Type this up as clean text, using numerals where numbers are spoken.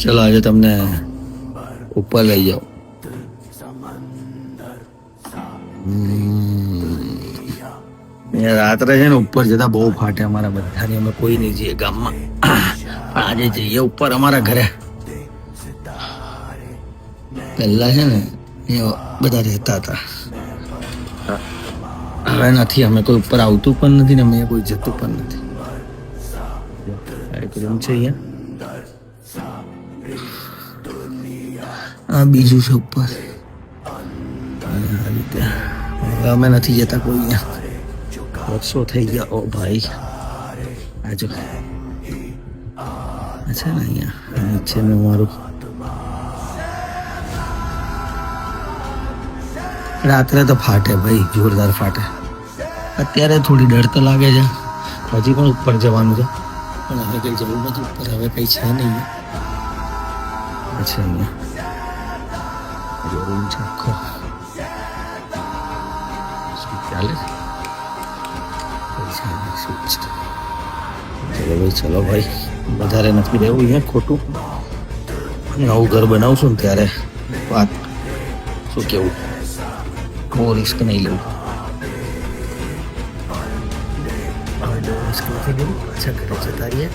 ચલો આજે તમને ઉપર લઈ જાઓ. રાત્રે છે ને ઉપર જતા બહુ ફાટે અમારા બધાની. અમે કોઈ નહીં જઈએ ગામમાં, પણ આજે જઈએ ઉપર અમારા ઘરે. પહેલા છે ને બધા રહેતા હતા, હવે નથી. અમે કોઈ ઉપર આવતું પણ નથી ને અમે કોઈ જતું પણ નથી. એક રૂમ છે અહીંયા, આ બીજું છે ઉપર. અમે નથી જતા કોઈ અહીંયા, વર્ષો થઈ ગયા. ઓ ભાઈ આજો છે ને અહીંયા નીચે ને મારું. રાત્રે તો ફાટે ભાઈ, જોરદાર ફાટે. અત્યારે થોડી ડર તો લાગે છે, હજી પણ ઉપર જવાનું છે, પણ હવે કઈ જરૂર નથી ઉપર. હવે કઈ છે નહીં. અચ્છા અહીંયા રૂમ છે આખો. ચાલે ચલો ભાઈ, ચલો ભાઈ. વધારે નથી રહેવું અહીંયા, ખોટું. નવું ઘર બનાવશું ને ત્યારે વાત. શું કેવું? બહુ રિસ્ક નહીં લેવું. રિસ્ક નથી લેવું. પાછા ઘરે જતા રહીએ.